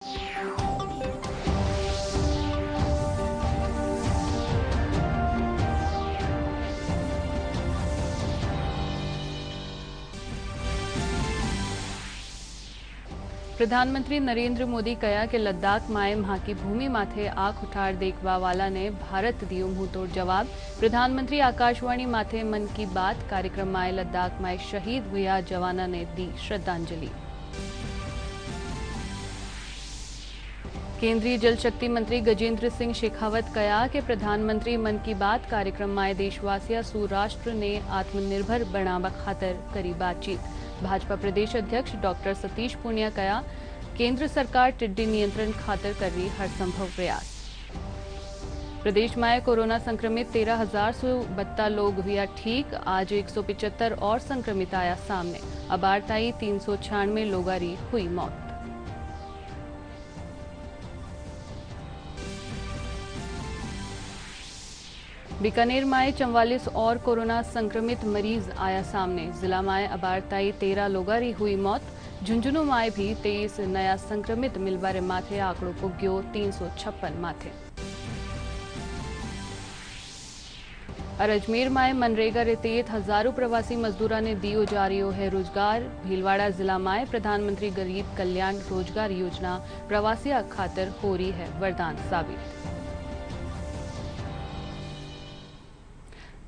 प्रधानमंत्री नरेंद्र मोदी कहा कि लद्दाख माए माकी भूमि माथे आंख उठाड़ देखवा वाला ने भारत दियो मुंहतोड़ जवाब। प्रधानमंत्री आकाशवाणी माथे मन की बात कार्यक्रम माए लद्दाख माए शहीद हुआ जवाना ने दी श्रद्धांजलि। केंद्रीय जल शक्ति मंत्री गजेंद्र सिंह शेखावत कहा कि प्रधानमंत्री मन की बात कार्यक्रम माए देशवासिया सु राष्ट्र ने आत्मनिर्भर बनावा खातर करी बातचीत। भाजपा प्रदेश अध्यक्ष डॉक्टर सतीश पूनिया कहा केंद्र सरकार टिड्डी नियंत्रण खातर कर रही हर संभव प्रयास। प्रदेश में कोरोना संक्रमित 13,072 लोग हुआ ठीक। आज 175 और संक्रमित आया सामने। अबारताई 396 लोगारी हुई मौत। बीकानेर में 44 और कोरोना संक्रमित मरीज आया सामने। जिला में अबारताई 13 लोगारी हुई मौत। झुंझुनू में भी 23 नया संक्रमित मिलबारे माथे आंकड़ो पुग्यो 356 माथे। और अजमेर में मनरेगा रे तहत हजारों प्रवासी मजदूरा ने दियो जा रही है रोजगार। भीलवाड़ा जिला में प्रधानमंत्री गरीब कल्याण रोजगार योजना प्रवासिया खातर हो रही है वरदान साबित।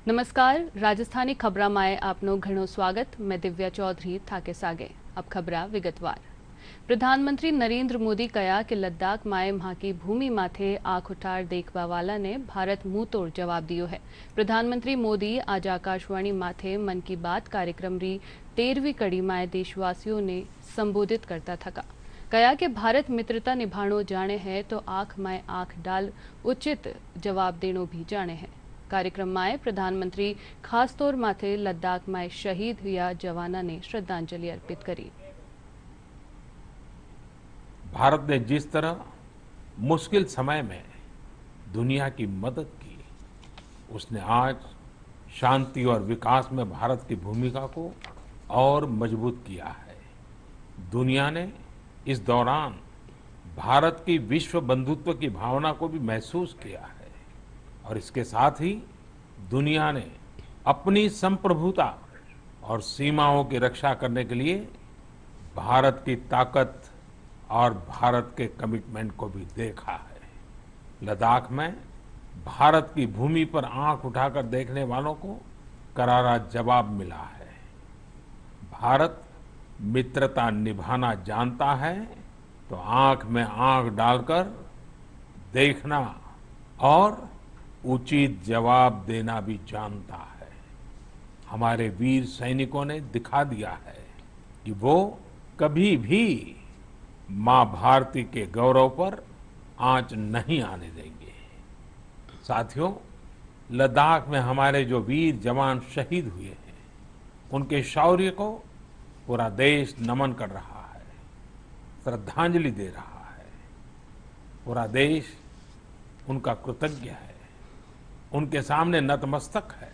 नमस्कार, राजस्थानी खबरा माए आपनो घणो स्वागत। मैं दिव्या चौधरी थाके सागे। अब खबरा विगतवार। प्रधानमंत्री नरेंद्र मोदी कहा कि लद्दाख माए मां की भूमि माथे आंख उठाड़ देखवा वाला ने भारत मुंह तोड़ जवाब दियो है। प्रधानमंत्री मोदी आज आकाशवाणी माथे मन की बात कार्यक्रम री 13वीं कड़ी माए देशवासियों ने संबोधित करता थका। कहा कि भारत मित्रता निभाणो जाने है तो आंख माए आंख डाल उचित जवाब देनो भी जाने है। कार्यक्रम में प्रधानमंत्री खास तौर माथे लद्दाख में शहीद हुआ जवाना ने श्रद्धांजलि अर्पित करी। भारत ने जिस तरह मुश्किल समय में दुनिया की मदद की, उसने आज शांति और विकास में भारत की भूमिका को और मजबूत किया है। दुनिया ने इस दौरान भारत की विश्व बंधुत्व की भावना को भी महसूस किया है और इसके साथ ही दुनिया ने अपनी संप्रभुता और सीमाओं की रक्षा करने के लिए भारत की ताकत और भारत के कमिटमेंट को भी देखा है। लद्दाख में भारत की भूमि पर आंख उठाकर देखने वालों को करारा जवाब मिला है। भारत मित्रता निभाना जानता है तो आंख में आंख डालकर देखना और उचित जवाब देना भी जानता है। हमारे वीर सैनिकों ने दिखा दिया है कि वो कभी भी मां भारती के गौरव पर आंच नहीं आने देंगे। साथियों, लद्दाख में हमारे जो वीर जवान शहीद हुए हैं, उनके शौर्य को पूरा देश नमन कर रहा है, श्रद्धांजलि दे रहा है। पूरा देश उनका कृतज्ञ है, उनके सामने नतमस्तक है।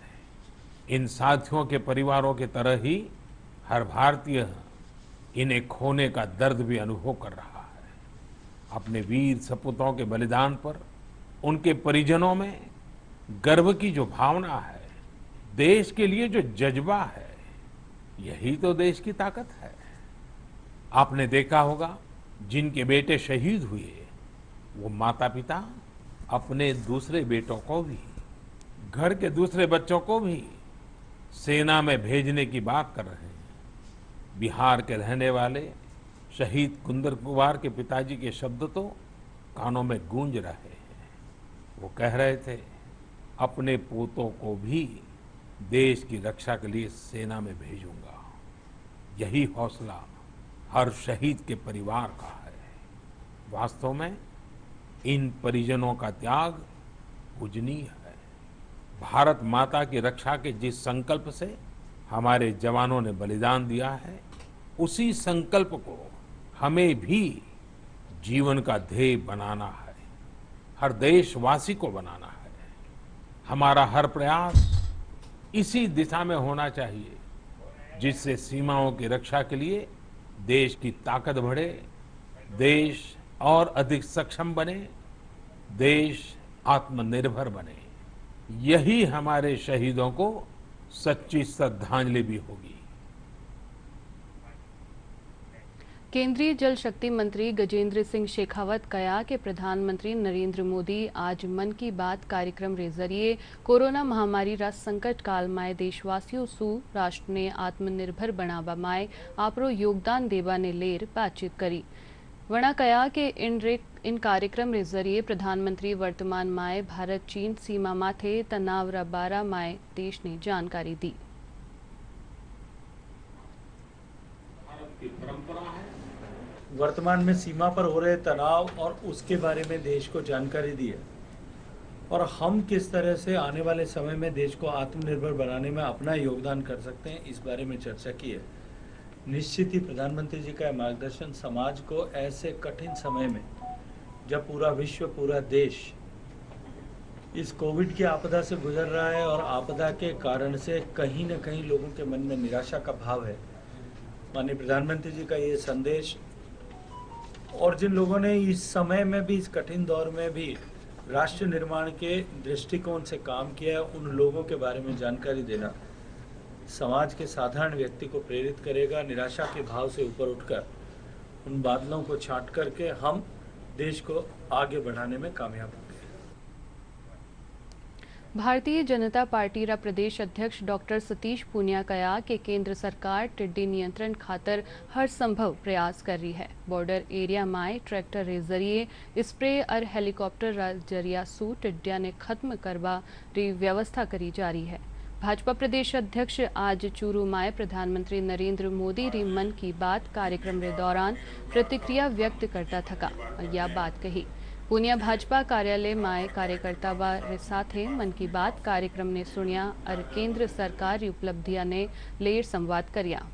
इन साथियों के परिवारों की तरह ही हर भारतीय इन्हें खोने का दर्द भी अनुभव कर रहा है। अपने वीर सपूतों के बलिदान पर उनके परिजनों में गर्व की जो भावना है, देश के लिए जो जज्बा है, यही तो देश की ताकत है। आपने देखा होगा, जिनके बेटे शहीद हुए वो माता पिता अपने दूसरे बेटों को भी, घर के दूसरे बच्चों को भी सेना में भेजने की बात कर रहे हैं। बिहार के रहने वाले शहीद कुंदर कुमार के पिताजी के शब्द तो कानों में गूंज रहे हैं। वो कह रहे थे, अपने पोतों को भी देश की रक्षा के लिए सेना में भेजूंगा। यही हौसला हर शहीद के परिवार का है। वास्तव में इन परिजनों का त्याग पूजनीय है। भारत माता की रक्षा के जिस संकल्प से हमारे जवानों ने बलिदान दिया है, उसी संकल्प को हमें भी जीवन का ध्येय बनाना है, हर देशवासी को बनाना है। हमारा हर प्रयास इसी दिशा में होना चाहिए, जिससे सीमाओं की रक्षा के लिए देश की ताकत बढ़े, देश और अधिक सक्षम बने, देश आत्मनिर्भर बने। यही हमारे शहीदों को सच्ची श्रद्धांजलि भी होगी। केंद्रीय जल शक्ति मंत्री गजेंद्र सिंह शेखावत कहा कि प्रधानमंत्री नरेंद्र मोदी आज मन की बात कार्यक्रम रे जरिए कोरोना महामारी रा संकट काल माय देशवासियों सु राष्ट्र ने आत्मनिर्भर बनावा माय आपरो योगदान देवा ने लेर बातचीत करी। वणा कहा कि इन कार्यक्रम रे जरिए प्रधानमंत्री वर्तमान माय भारत चीन सीमा माथे तनाव रा बारा माय देश ने जानकारी दी। वर्तमान में सीमा पर हो रहे तनाव और उसके बारे में देश को जानकारी दी है और हम किस तरह से आने वाले समय में देश को आत्मनिर्भर बनाने में अपना योगदान कर सकते हैं, इस बारे में चर्चा की है। निश्चित ही प्रधानमंत्री जी का मार्गदर्शन समाज को ऐसे कठिन समय में, जब पूरा विश्व, पूरा देश इस कोविड की आपदा से गुजर रहा है और आपदा के कारण से कहीं न कहीं लोगों के मन में निराशा का भाव है, माननीय प्रधानमंत्री जी का ये संदेश और जिन लोगों ने इस समय में भी, इस कठिन दौर में भी राष्ट्र निर्माण के दृष्टिकोण से काम किया है, उन लोगों के बारे में जानकारी देना समाज के साधारण व्यक्ति को प्रेरित करेगा। निराशा के भाव से ऊपर उठकर उन बादलों को छांट करके हम देश को आगे बढ़ाने में कामयाब होंगे। भारतीय जनता पार्टी रा प्रदेश अध्यक्ष डॉक्टर सतीश पूनिया कहा कि केंद्र सरकार टिड्डी नियंत्रण खातर हर संभव प्रयास कर रही है। बॉर्डर एरिया में ट्रैक्टर रे जरिए स्प्रे और हेलीकॉप्टर रा जरिया सु टिड्डिया ने खत्म करवा री व्यवस्था करी जा रही है। भाजपा प्रदेश अध्यक्ष आज चूरू में प्रधानमंत्री नरेंद्र मोदी री मन की बात कार्यक्रम के दौरान प्रतिक्रिया व्यक्त करता थका और यह बात कही। पूनिया भाजपा कार्यालय में कार्यकर्ता व साथे मन की बात कार्यक्रम ने सुनिया और केंद्र सरकार की उपलब्धियां ने लेर संवाद करिया।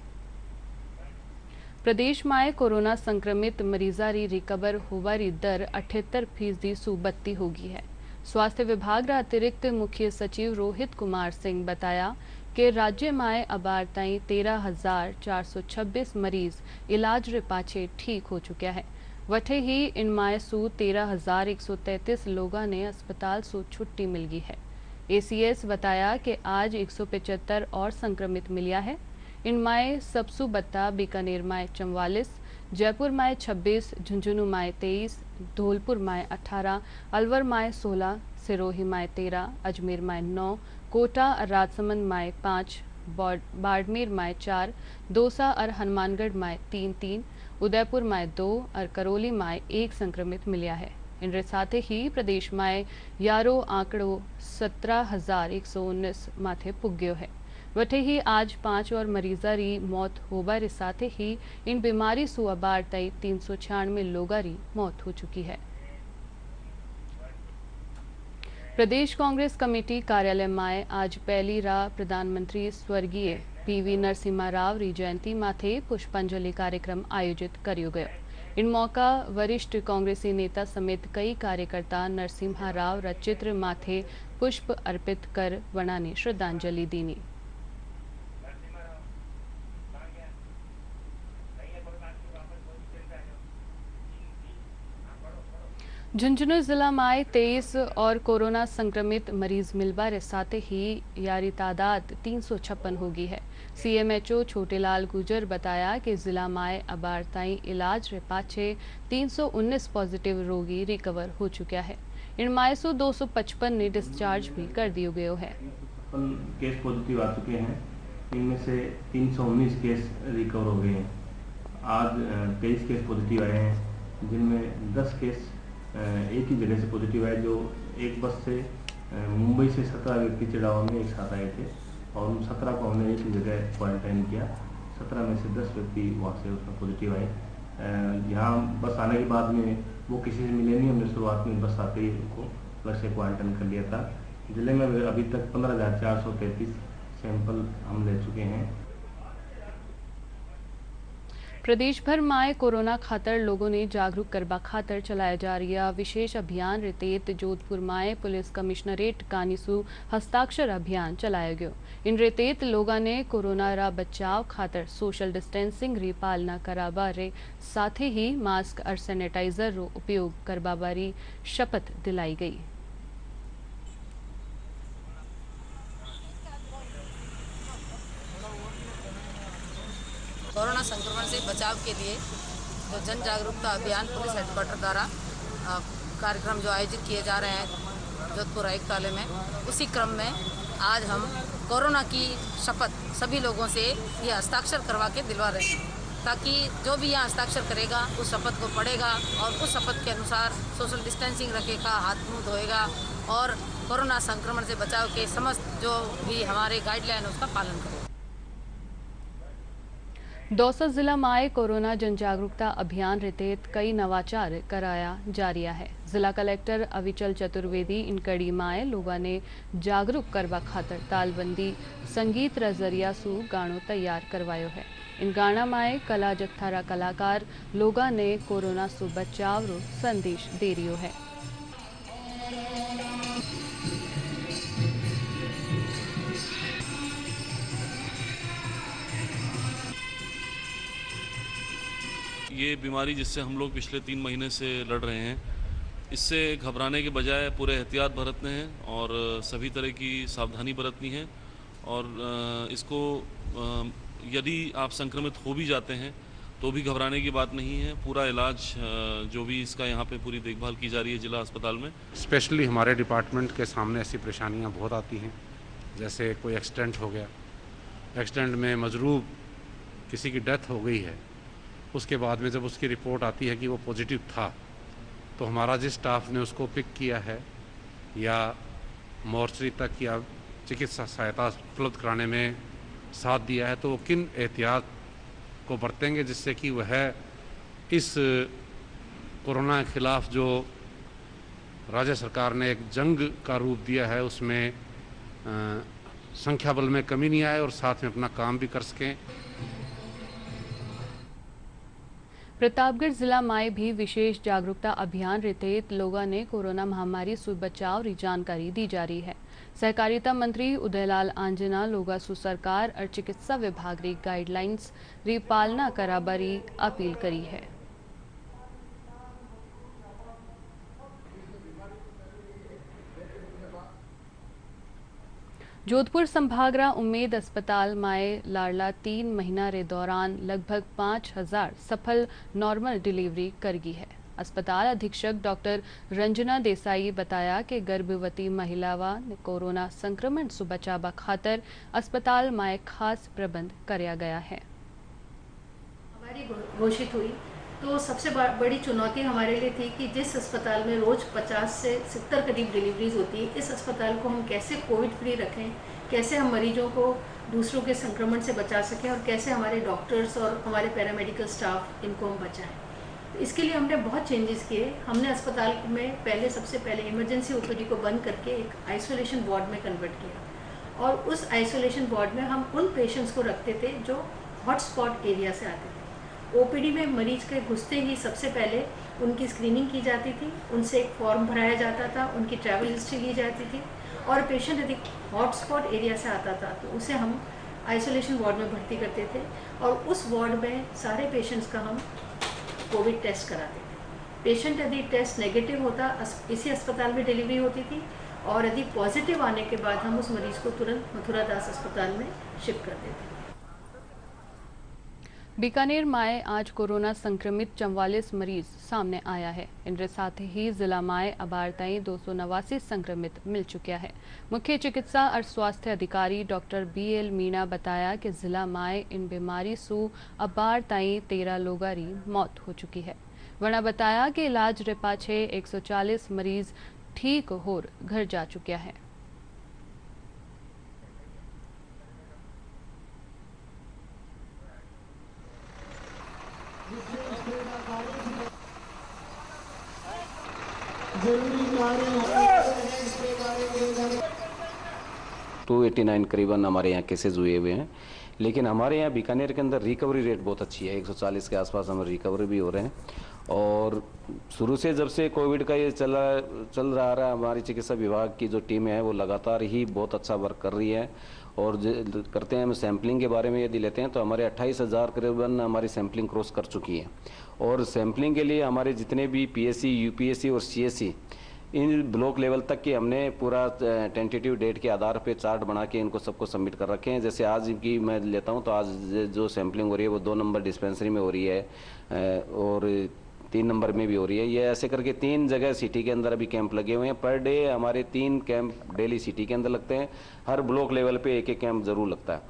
प्रदेश में कोरोना संक्रमित मरीजा री रिकवर होवा री दर 78% सु 32 होगी है। स्वास्थ्य विभाग रा अतिरिक्त मुख्य सचिव रोहित कुमार सिंह बताया कि राज्य में अबार ताई 13,426 मरीज इलाज रे पाछे ठीक हो चुका है। वठे ही इनमाय सु 13,133 लोगों ने अस्पताल सु छुट्टी मिल गई है। एसीएस बताया कि आज 175 और संक्रमित मिलिया है। इनमाय सबसु बत्ता बीकानेर में 44, जयपुर में 26, झुंझुनू में 23, धौलपुर में 18, अलवर में 16, सिरोही में 13, अजमेर में 9, कोटा और राजसमंद में 5, बाड़मेर में 4, दौसा और हनुमानगढ़ में 3-3, उदयपुर में 2 और करौली में 1 संक्रमित मिला है। इनके साथ ही प्रदेश में यारो आंकड़ो 17,119 माथे पुग्यो है। वठे ही आज 5 और मरीजा री मौत होबा रे साथ ही इन बीमारी सु अबार तई 396 लोगों री मौत हो चुकी है। प्रदेश कांग्रेस कमेटी कार्यालय में आज पहली रा प्रधानमंत्री स्वर्गीय पीवी नरसिम्हा राव री जयंती माथे पुष्पांजलि कार्यक्रम आयोजित करियो गयो। इन मौका वरिष्ठ कांग्रेसी नेता समेत कई कार्यकर्ता नरसिम्हा राव रा चित्र माथे पुष्प अर्पित कर वणा ने श्रद्धांजलि दीनी। झुंझुनू जिला में 23 और कोरोना संक्रमित मरीज मिलवा रे साथ ही यारी तादाद 356 होगी है। सीएमएचओ छोटेलाल गुजर बताया कि जिला में अबार ताई इलाज रे पाछे 319 पॉजिटिव रोगी रिकवर हो चुका है। इनमें से 255 ने डिस्चार्ज भी कर दिया गया है। केस पॉजिटिव आ चुके हैं, इनमें से 319 केस रिकवर हो गए हैं। आज 23 केस पॉजिटिव आए हैं, जिनमें 10 केस एक ही जगह से पॉजिटिव आए, जो एक बस से मुंबई से 17 व्यक्ति चिड़ावा में एक साथ आए थे और उन 17 को हमने एक ही जगह क्वारंटाइन किया। 17 में से 10 व्यक्ति वहाँ से उसमें पॉजिटिव आए। यहाँ बस आने के बाद में वो किसी से मिले नहीं, हमने शुरुआत में बस आते ही उनको घर से क्वारंटाइन कर लिया था। जिले में अभी तक 15,433 सैंपल हम ले चुके हैं। प्रदेश भर में कोरोना खातर लोगों ने जागरूक करवा खातर चलाया जा रहा विशेष अभियान रेतेत जोधपुर में पुलिस कमिश्नरेट कानीसू हस्ताक्षर अभियान चलाया गयो। इन रेतेत लोगों ने कोरोना रा बचाव खातर सोशल डिस्टेंसिंग री पालना कराबा रे साथे ही मास्क और सैनिटाइजर रो उपयोग करवा बारी शपथ दिलाई गई। कोरोना संक्रमण से बचाव के लिए जो जन जागरूकता अभियान पुलिस हेडक्वार्टर द्वारा कार्यक्रम जो आयोजित किए जा रहे हैं जोधपुर आयुक्तालय में, उसी क्रम में आज हम कोरोना की शपथ सभी लोगों से ये हस्ताक्षर करवा के दिलवा रहे हैं, ताकि जो भी यहाँ हस्ताक्षर करेगा उस शपथ को पढ़ेगा और उस शपथ के अनुसार सोशल डिस्टेंसिंग रखेगा, हाथ मुंह धोएगा और कोरोना संक्रमण से बचाव के समस्त जो भी हमारे गाइडलाइन उसका पालन करेगा। दौसा जिला में कोरोना जन जागरूकता अभियान रेतेत कई नवाचार कराया जा रहा है। जिला कलेक्टर अविचल चतुर्वेदी इन कड़ी में लोगों ने जागरूक करवा खातर तालबंदी संगीत रा जरिया सु गाणो तैयार करवायो है। इन गाना में कला जत्थारा कलाकार लोगों ने कोरोना सु बचाव रो संदेश दे रियो है। ये बीमारी जिससे हम लोग पिछले 3 महीने से लड़ रहे हैं, इससे घबराने के बजाय पूरे एहतियात बरतने हैं और सभी तरह की सावधानी बरतनी है। और इसको यदि आप संक्रमित हो भी जाते हैं तो भी घबराने की बात नहीं है। पूरा इलाज जो भी इसका यहाँ पे पूरी देखभाल की जा रही है जिला अस्पताल में। स्पेशली हमारे डिपार्टमेंट के सामने ऐसी परेशानियाँ बहुत आती हैं, जैसे कोई एक्सीडेंट हो गया, एक्सीडेंट में मजरूब किसी की डेथ हो गई है, उसके बाद में जब उसकी रिपोर्ट आती है कि वो पॉजिटिव था, तो हमारा जिस स्टाफ ने उसको पिक किया है या मोर्चरी तक या चिकित्सा सहायता उपलब्ध कराने में साथ दिया है, तो वो किन एहतियात को बरतेंगे जिससे कि वह इस कोरोना के खिलाफ जो राज्य सरकार ने एक जंग का रूप दिया है उसमें संख्या बल में कमी नहीं आए और साथ में अपना काम भी कर सकें। प्रतापगढ़ जिला में भी विशेष जागरूकता अभियान रेतेत लोगों ने कोरोना महामारी से बचाव री जानकारी दी जा रही है। सहकारिता मंत्री उदयलाल आंजना लोगा सु सरकार और चिकित्सा विभाग री गाइडलाइंस री पालना कराबारी अपील करी है। जोधपुर संभागरा उम्मेद अस्पताल में लाडला 3 महीना रे दौरान लगभग 5000 सफल नॉर्मल डिलीवरी करगी है। अस्पताल अधीक्षक डॉक्टर रंजना देसाई बताया कि गर्भवती महिलावा ने कोरोना संक्रमण से बचावा खातर अस्पताल में खास प्रबंध किया गया है। हमारी घोषित हुई तो सबसे बड़ी चुनौती हमारे लिए थी कि जिस अस्पताल में रोज 50 से 70 करीब डिलीवरीज होती है, इस अस्पताल को हम कैसे कोविड फ्री रखें, कैसे हम मरीजों को दूसरों के संक्रमण से बचा सकें और कैसे हमारे डॉक्टर्स और हमारे पैरामेडिकल स्टाफ इनको हम बचाएं। तो इसके लिए हमने बहुत चेंजेस किए। हमने अस्पताल में सबसे पहले इमरजेंसी ओपीडी को बंद करके एक आइसोलेशन वार्ड में कन्वर्ट किया और उस आइसोलेशन वार्ड में हम उन पेशेंट्स को रखते थे जो हॉटस्पॉट एरिया से आते थे। ओपीडी में मरीज के घुसते ही सबसे पहले उनकी स्क्रीनिंग की जाती थी, उनसे एक फॉर्म भराया जाता था, उनकी ट्रैवल हिस्ट्री ली जाती थी और पेशेंट यदि हॉटस्पॉट एरिया से आता था तो उसे हम आइसोलेशन वार्ड में भर्ती करते थे और उस वार्ड में सारे पेशेंट्स का हम कोविड टेस्ट कराते थे। पेशेंट यदि टेस्ट नेगेटिव होता इसी अस्पताल में डिलीवरी होती थी और यदि पॉजिटिव आने के बाद हम उस मरीज को तुरंत मथुरा दास अस्पताल में शिफ्ट कर देते थे। बीकानेर में आज कोरोना संक्रमित 44 मरीज सामने आया है। इनके साथ ही जिला में अबार तई 289 संक्रमित मिल चुका है। मुख्य चिकित्सा और स्वास्थ्य अधिकारी डॉक्टर BL मीणा बताया कि जिला में इन बीमारी से अबार तई 13 लोगों की मौत हो चुकी है। वरना बताया कि इलाज रे पाछे 140 मरीज ठीक होर घर जा चुका है। $289 करीबन हमारे यहाँ केसेस हुए हुए हैं। लेकिन हमारे यहाँ बीकानेर के अंदर रिकवरी रेट बहुत अच्छी है, 140 के आसपास हम रिकवरी भी हो रहे हैं। और शुरू से जब से कोविड का ये चल रहा है, हमारी चिकित्सा विभाग की जो टीम है वो लगातार ही बहुत अच्छा वर्क कर रही है। और करते हैं हम सैम्पलिंग के बारे में यदि लेते हैं तो हमारे 28,000 करीबन हमारी सैम्पलिंग क्रॉस कर चुकी है। और सैम्पलिंग के लिए हमारे जितने भी पीएससी, यूपीएससी और सीएससी इन ब्लॉक लेवल तक की हमने पूरा टेंटेटिव डेट के आधार पे चार्ट बना के इनको सबको सबमिट कर रखे हैं। जैसे आज की मैं लेता हूं तो आज जो सैम्पलिंग हो रही है वो 2 नंबर डिस्पेंसरी में हो रही है और 3 नंबर में भी हो रही है। ये ऐसे करके 3 जगह सिटी के अंदर अभी कैंप लगे हुए हैं। पर डे हमारे 3 कैंप डेली सिटी के अंदर लगते हैं। हर ब्लॉक लेवल पे एक कैंप जरूर लगता है।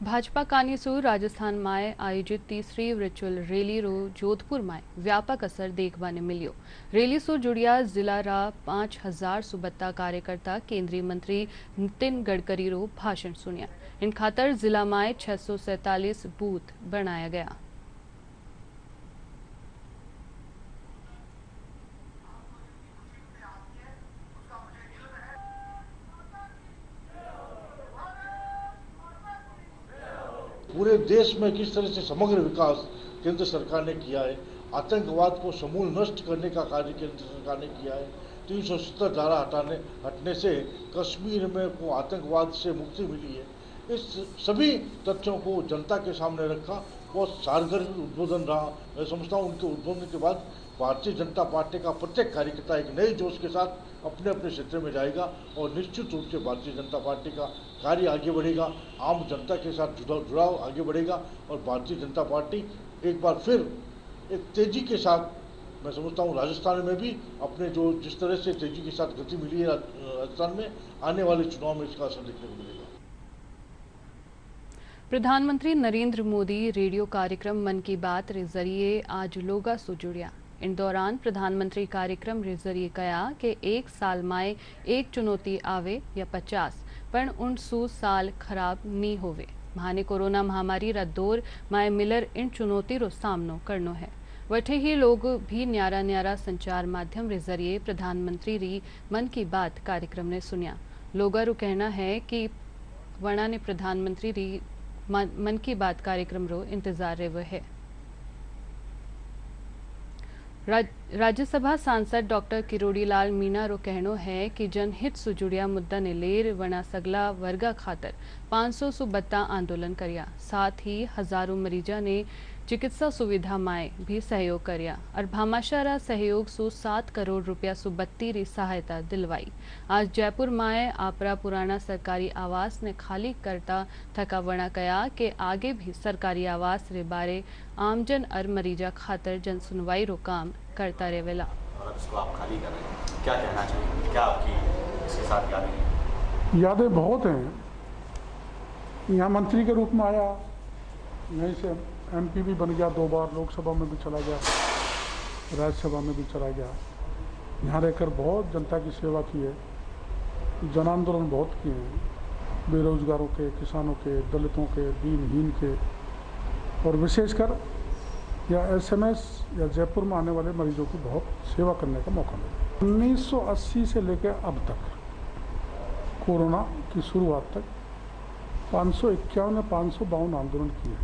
भाजपा कानीसूर राजस्थान में आयोजित तीसरी वर्चुअल रैली रो जोधपुर में व्यापक असर देखने ने मिलियो। रैली सो जुड़िया जिला रा 5,000 सुबत्ता कार्यकर्ता केंद्रीय मंत्री नितिन गडकरी रो भाषण सुनिया। इन खातर जिला में 647 बूथ बनाया गया। पूरे देश में किस तरह से समग्र विकास केंद्र सरकार ने किया है, आतंकवाद को समूल नष्ट करने का कार्य केंद्र सरकार ने किया है। 370 धारा हटने से कश्मीर में को आतंकवाद से मुक्ति मिली है। इस सभी तथ्यों को जनता के सामने रखा, बहुत सारगर उद्बोधन रहा। मैं समझता हूँ उनके उद्बोधन के बाद भारतीय जनता पार्टी का प्रत्येक कार्यकर्ता एक नए जोश के साथ अपने अपने क्षेत्र में जाएगा और निश्चित रूप से भारतीय जनता पार्टी का कार्य आगे बढ़ेगा, आम जनता के साथ जुड़ाव आगे बढ़ेगा और भारतीय जनता पार्टी एक बार फिर एक तेजी के साथ, मैं समझता हूँ राजस्थान में भी अपने जो जिस तरह से तेजी के साथ गति मिली है राजस्थान में, आने वाले चुनाव में इसका असर देखने को मिलेगा। प्रधानमंत्री नरेंद्र मोदी रेडियो कार्यक्रम मन की बात रे जरिए आज लोगा से जुड़िया। इन दौरान प्रधानमंत्री कार्यक्रम रे जरिए कहा कि 1 साल में एक चुनौती आवे या 50 पर उन 100 साल खराब नहीं होवे। महाने कोरोना महामारी रा दौर में मिलर इन चुनौती रो सामनो करनो है। वठे ही लोग भी न्यारा न्यारा संचार माध्यम रे जरिए प्रधानमंत्री री मन की बात कार्यक्रम ने सुनिया। लोगा रो कहना है कि वणा ने प्रधानमंत्री री मन की बात कार्यक्रम रो इंतजार रेवे है। राज्यसभा सांसद डॉक्टर किरोड़ीलाल मीणा रो कहनो है कि जनहित से जुड़िया मुद्दा ने लेर वना सगला वर्गा खातर 500 सुबत्ता आंदोलन करिया। साथ ही हजारों मरीजा ने चिकित्सा सुविधा में भी सहयोग करिया और भामाशाह सहयोग सो 7 करोड़ रुपया सुबत्ती री सहायता दिलवाई। आज जयपुर में आपरा पुराना सरकारी आवास ने खाली करता थका वणा कया कि आगे भी सरकारी आवास रे बारे आमजन और मरीजा खातर जन सुनवाई रो काम करता रहेला। और इसको आप खाली कर रहे हैं, क्या कहना चाहिए? क्या आपकी इसके साथ यादें? यादें बहुत हैं। यहाँ मंत्री के रूप में आया, यहीं से एमपी भी बन गया, 2 बार लोकसभा में भी चला गया, राज्यसभा में भी चला गया। यहाँ रहकर बहुत जनता की सेवा की है, जन आंदोलन बहुत किए हैं, बेरोजगारों के, किसानों के, दलितों के, दीनहीन के, और विशेषकर या एसएमएस या जयपुर में आने वाले मरीजों की बहुत सेवा करने का मौका मिला। 1980 से लेकर अब तक, कोरोना की शुरुआत तक 551 या 552 आंदोलन किए,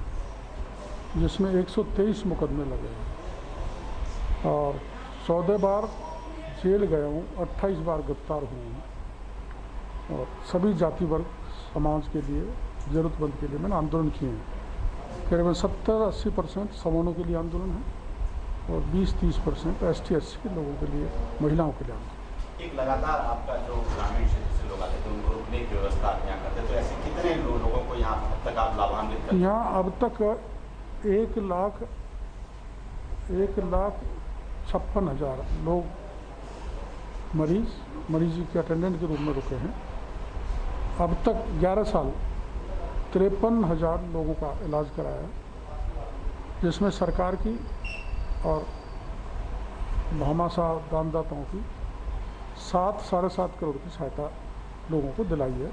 जिसमें 123 मुकदमे लगे हैं और 14 बार जेल गया हूँ, 28 बार गिरफ्तार हुआ हूँ। और सभी जाति वर्ग समाज के लिए, ज़रूरतमंद के लिए मैंने आंदोलन किए हैं। करीबन 70-80% सवर्णों के लिए आंदोलन है और 20-30% ST-SC के लोगों के लिए, महिलाओं के लिए आंदोलन। एक लगातार आपका जो ग्रामीण क्षेत्र से लोग आते थे उनको रुकने की व्यवस्था आप यहाँ करते, तो ऐसे कितने लोगों को यहाँ अब तक आप लाभान्वित करते? यहाँ अब तक 1,56,000 लोग मरीज के अटेंडेंट के रूप में रुके हैं। अब तक 11 साल 53,000 लोगों का इलाज कराया है, जिसमें सरकार की और भामाशाह दानदाताओं की 7-7.5 करोड़ की सहायता लोगों को दिलाई है।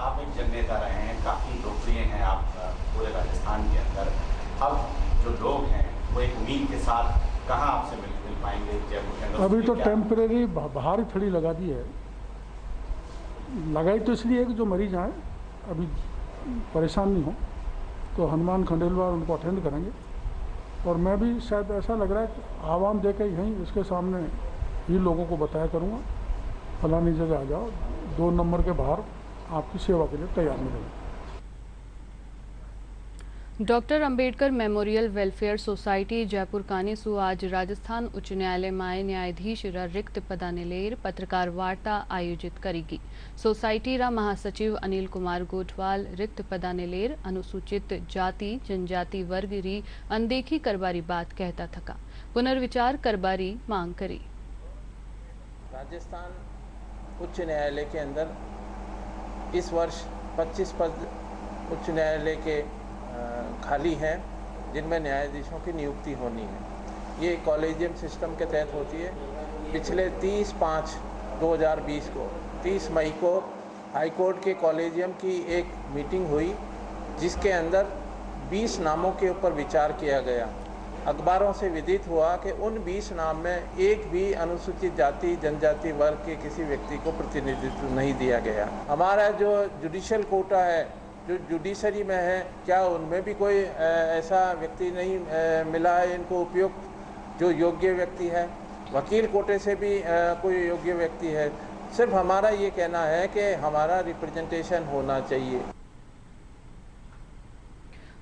आप एक जननेता रहे हैं, काफ़ी लोकप्रिय हैं आप पूरे राजस्थान के अंदर। अब जो लोग हैं वो एक उम्मीद के साथ कहाँ आपसे मिल पाएंगे जयपुर के अंदर? अभी तो टेम्परेरी बाहर ही थड़ी लगा दी है, लगाई तो इसलिए कि जो मरीज आए अभी परेशान नहीं हो, तो हनुमान खंडेलवाल उनको अटेंड करेंगे। और मैं भी शायद ऐसा लग रहा है कि आवाम देके यहीं इसके सामने ही लोगों को बताया करूँगा, फलानी जगह आ जाओ, 2 नंबर के बाहर आपकी सेवा के लिए तैयार मिलेंगे। Doctor Ambedkar memorial welfare society Jaipur कानीसू आज राजस्थान उच्च न्यायालय में न्यायाधीश रा रिक्त पदाने लेर पत्रकार वार्ता आयोजित करेगी। सोसाइटी रा महासचिव अनिल कुमार गोठवाल रिक्त पदाने लेर अनुसूचित जाति जनजाति वर्ग री अनदेखी करबारी बात कहता थका, पुनर्विचार करबारी मांग करी। राजस्थान उच्च न्यायालय के अंदर इस वर्ष 25 पद उच्च न्यायालय के खाली हैं, जिनमें न्यायाधीशों की नियुक्ति होनी है। ये कॉलेजियम सिस्टम के तहत होती है। पिछले 30/5/2020 को 30 मई को हाईकोर्ट के कॉलेजियम की एक मीटिंग हुई, जिसके अंदर 20 नामों के ऊपर विचार किया गया। अखबारों से विदित हुआ कि उन 20 नाम में एक भी अनुसूचित जाति जनजाति वर्ग के किसी व्यक्ति को प्रतिनिधित्व नहीं दिया गया। हमारा जो जुडिशियल कोटा है, जो जुडिशरी में है, क्या उनमें भी कोई ऐसा व्यक्ति नहीं मिला है इनको उपयुक्त जो योग्य व्यक्ति है? वकील कोटे से भी कोई योग्य व्यक्ति है? सिर्फ हमारा ये कहना है कि हमारा रिप्रेजेंटेशन होना चाहिए।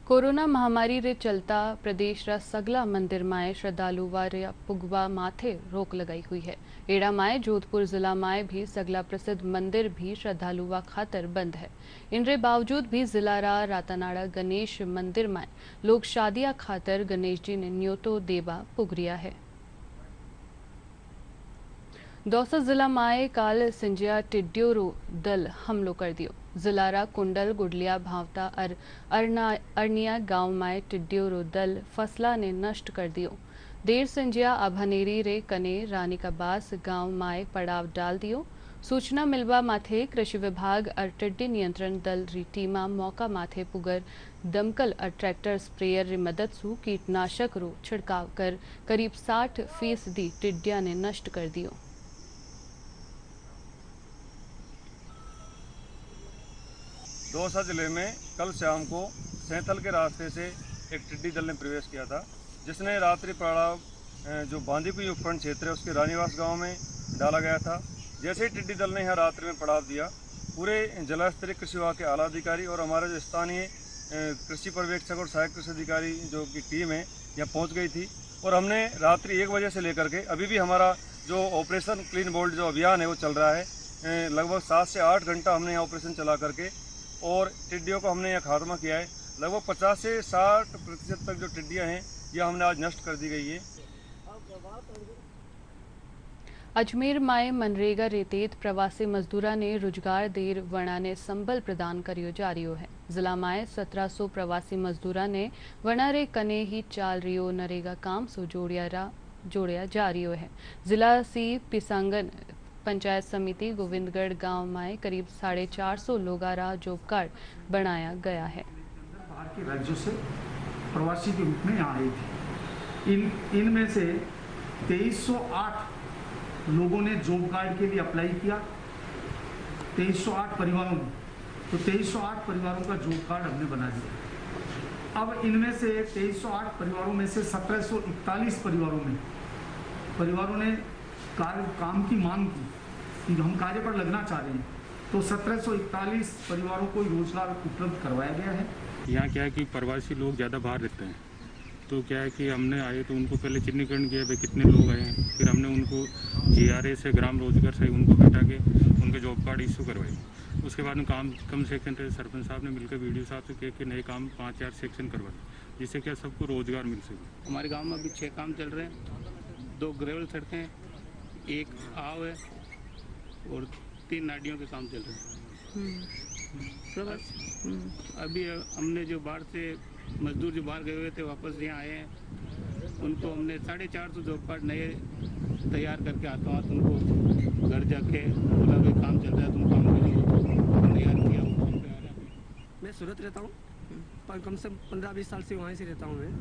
कोरोना महामारी रे चलता प्रदेश रा सगला मंदिर माए श्रद्धालु वारिया पुगवा माथे रोक लगाई हुई है। एड़ा माए जोधपुर जिला माए भी सगला प्रसिद्ध मंदिर भी श्रद्धालु वा खातर बंद है। इनरे बावजूद भी जिला रा रातानाड़ा गणेश मंदिर माए लोग शादिया खातर गणेश जी ने न्योतो देवा पुगरिया है। दौसा जिला माए काल सिंजिया टिड्डियों रो दल हमलो कर दियो। जिलारा कुंडल गुडलिया भावता अरनिया गांव माए टिड्डियों रो दल फसला ने नष्ट कर दियो। देर सिंजिया अभानेरी रे कने रानी का बास गांव माए पड़ाव डाल दियो। सूचना मिलवा माथे कृषि विभाग और टिड्डी नियंत्रण दल री टीमा मौका माथे पुगर दमकल और ट्रैक्टर स्प्रेयर री मदद सु कीटनाशक रो छिड़काव कर करीब 60% टिड्डिया ने नष्ट कर दियो। दौसा जिले में कल शाम को सैंथल के रास्ते से एक टिड्डी दल ने प्रवेश किया था, जिसने रात्रि पड़ाव जो बांदीकुई उपखंड क्षेत्र है उसके रानीवास गांव में डाला गया था। जैसे ही टिड्डी दल ने यहाँ रात्रि में पड़ाव दिया, पूरे जिला स्तरीय कृषि विभाग के आला अधिकारी और हमारे जो स्थानीय कृषि पर्यवेक्षक और सहायक कृषि अधिकारी जो की टीम है यहाँ पहुँच गई थी। और हमने रात्रि 1 बजे से लेकर के अभी भी हमारा जो ऑपरेशन क्लीन बोल्ड जो अभियान है वो चल रहा है। लगभग 7 से 8 घंटा हमने यहाँ ऑपरेशन चला करके और टिड्डियों को हमने यहाँ खात्मा किया है। लगभग 50 से 60% तक जो टिड्डियाँ हैं यह हमने आज नष्ट कर दी गई है। अजमेर माए मनरेगा रेतेत प्रवासी मजदूरा ने रोजगार देर वणा ने संबल प्रदान करियो जा रियो है। जिला माए 1700 प्रवासी मजदूरा ने वणा रे कने ही चाल रियो नरेगा काम सो जोड़िया जा रियो है। जिला सी पिसांगन पंचायत समिति गोविंदगढ़ गांव में करीब 450 लोगारा जॉब कार्ड बनाया गया है। बाहर के राज्यों से प्रवासी के रूप में यहाँ आई थी। इनमें से 2308 लोगों ने जॉब कार्ड के लिए अप्लाई किया, 2308 परिवारों ने, तो 2308 परिवारों का जॉब कार्ड हमने बना दिया। अब इनमें से 2308 परिवारों में से 1741 परिवारों ने काम की मांग की कि हम कार्य पर लगना चाह रहे हैं, तो 1741 परिवारों को रोजगार उपलब्ध करवाया गया है। यहाँ क्या है कि प्रवासी लोग ज़्यादा बाहर रहते हैं, तो क्या है कि हमने आए तो उनको पहले चिन्हीकरण किया भाई कितने लोग आए हैं, फिर हमने उनको GRA से ग्राम रोजगार से उनको हटा के उनके जॉब कार्ड इशू करवाए। उसके बाद में काम कम सेक्शन सरपंच साहब ने मिलकर BDO साहब से कह के नए काम 5-4 सेक्शन करवाए, जिससे क्या सबको रोजगार मिल सके। हमारे गाँव में अभी 6 काम चल रहे हैं। 2 ग्रेवल सड़कें हैं, 1 आव है और 3 नाडियों के काम चल रहे हैं। अभी हमने जो बाहर से मजदूर जो बाहर गए हुए थे वापस यहाँ आए हैं, उनको हमने 450 जॉब कार्ड नए तैयार करके हाथों हाथ उनको घर जाके बोला भाई काम चल रहा है तुम काम करो, तैयार किया वो काम पे आ रहा है। मैं सूरत रहता हूँ, पर कम से कम 15-20 साल से वहाँ से रहता हूँ मैं।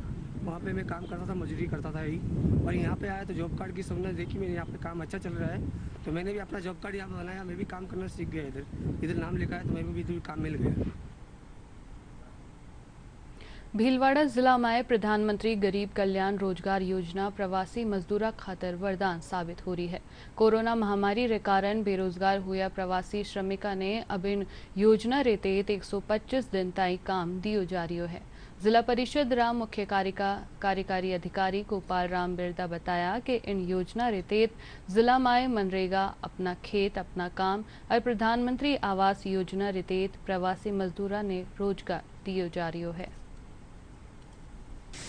वहाँ पे मैं काम करता था, मजदूरी करता था यही। और यहाँ पे आया तो जॉब कार्ड की सबने देखी, मेरे यहाँ पे काम अच्छा चल रहा है, तो मैंने भी अपना जॉब कार्ड यहाँ पे बनाया। मैं भी काम करना सीख गया, इधर नाम लिखा है तो मैं भी इधर काम मिल गया। भीलवाड़ा जिला में प्रधानमंत्री गरीब कल्याण रोजगार योजना प्रवासी मजदूरा खातर वरदान साबित हो रही है। कोरोना महामारी रे कारण बेरोजगार हुआ प्रवासी श्रमिका ने अब इन योजना रे तहत 125 दिन ताई काम दियो जा रही है। जिला परिषद रा मुख्य कार्यकारी अधिकारी गोपाल राम बिरदा बताया कि इन योजना रे तहत जिला में मनरेगा अपना खेत अपना काम और प्रधानमंत्री आवास योजना रे तहत प्रवासी मजदूरा ने रोजगार दियो जा रही है।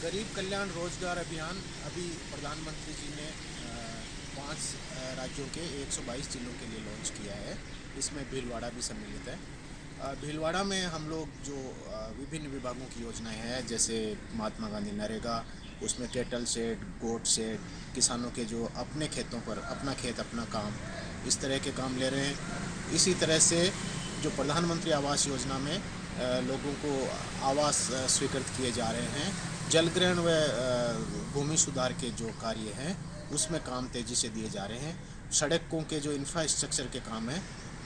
गरीब कल्याण रोजगार अभियान अभी प्रधानमंत्री जी ने 5 राज्यों के 122 जिलों के लिए लॉन्च किया है। इसमें भीलवाड़ा भी सम्मिलित है। भीलवाड़ा में हम लोग जो विभिन्न विभागों की योजनाएं हैं, जैसे महात्मा गांधी नरेगा, उसमें कैटल शेड, गोट शेड, किसानों के जो अपने खेतों पर अपना खेत अपना काम, इस तरह के काम ले रहे हैं। इसी तरह से जो प्रधानमंत्री आवास योजना में लोगों को आवास स्वीकृत किए जा रहे हैं। जल ग्रहण व भूमि सुधार के जो कार्य हैं उसमें काम तेजी से दिए जा रहे हैं। सड़कों के जो इंफ्रास्ट्रक्चर के काम हैं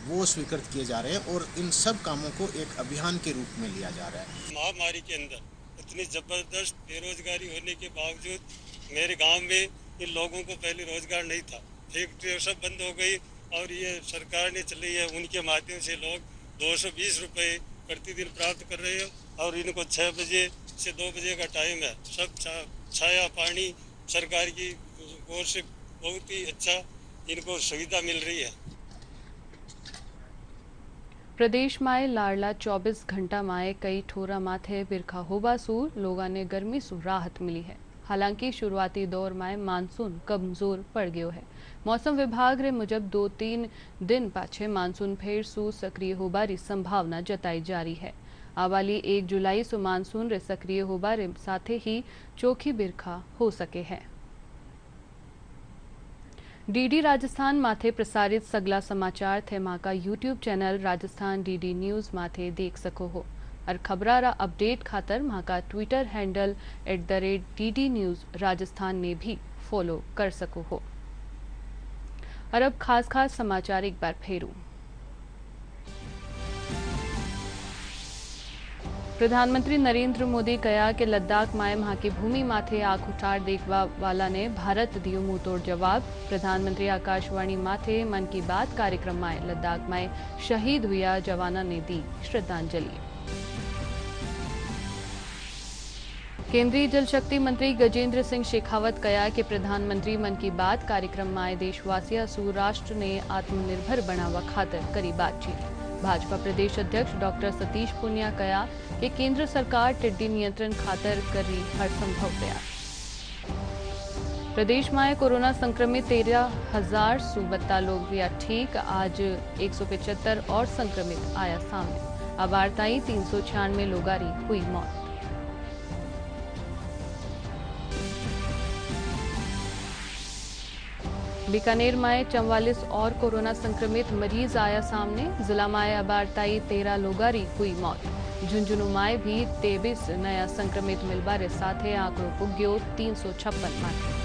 वो स्वीकृत किए जा रहे हैं और इन सब कामों को एक अभियान के रूप में लिया जा रहा है। महामारी के अंदर इतनी जबरदस्त बेरोजगारी होने के बावजूद मेरे गांव में इन लोगों को पहले रोजगार नहीं था। फैक्ट्री सब बंद हो गई और ये सरकार ने चली है, उनके माध्यम से लोग 220 रुपये प्रतिदिन प्राप्त कर रहे हैं और इनको 6 बजे से 2 बजे का टाइम है। सब छाया पानी सरकार की ओर से बहुत ही अच्छा इनको सुविधा मिल रही है। प्रदेश में लाड़ला 24 घंटा में कई ठोरा माथे बिरखा होबा सु लोगों ने गर्मी सु राहत मिली है। हालांकि शुरुआती दौर में मानसून कमजोर पड़ गयो है। मौसम विभाग रे मुजब 2-3 दिन पाछे मानसून फेर सु सक्रिय होबारी संभावना जताई जा रही है। आवाली 1 जुलाई सु मानसून रे सक्रिय होबारे साथे ही चोखी बिरखा हो सके है। डीडी राजस्थान माथे प्रसारित सगला समाचार थे माँ का YouTube channel Rajasthan DD news माथे देख सको हो और खबरारा अपडेट खातर माँ का Twitter handle @DD news Rajasthan ने भी फॉलो कर सको हो। और अब खास समाचार एक बार फेरू। प्रधानमंत्री नरेंद्र मोदी कहा कि लद्दाख माए वहां की भूमि माथे आंख उठाड़ देखवा वाला ने भारत दियो मुंह तोड़ जवाब। प्रधानमंत्री आकाशवाणी माथे मन की बात कार्यक्रम में लद्दाख में शहीद हुआ जवाना ने दी श्रद्धांजलि। केंद्रीय जल शक्ति मंत्री गजेंद्र सिंह शेखावत कहा कि प्रधानमंत्री मन की बात कार्यक्रम में देशवासियों सु राष्ट्र ने आत्मनिर्भर बनावा खातर करी बातचीत। भाजपा प्रदेश अध्यक्ष डॉक्टर सतीश पुनिया कहा कि केंद्र सरकार टिड्डी नियंत्रण खातर कर रही हर संभव प्रयास। प्रदेश में कोरोना संक्रमित 13,072 लोग हुआ ठीक। आज 175 और संक्रमित आया सामने। अब वार्ताई 396 लोगारी हुई मौत। बीकानेर में 44 और कोरोना संक्रमित मरीज आया सामने। जिला में अबारताई 13 लोगारी हुई मौत। झुंझुनू में भी 23 नया संक्रमित मिलबारे साथे आंकड़ो पुग्यो 356 माथे।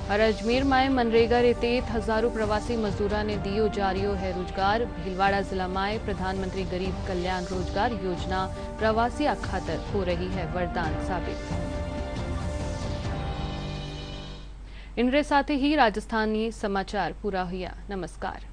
और अजमेर में मनरेगा रे तहत हजारों प्रवासी मजदूरा ने दियो जारियो है रोजगार। भीलवाड़ा जिला में प्रधानमंत्री गरीब कल्याण रोजगार योजना प्रवासी खातर हो रही है वरदान साबित। इनरे साथ ही राजस्थानी समाचार पूरा हुआ। नमस्कार।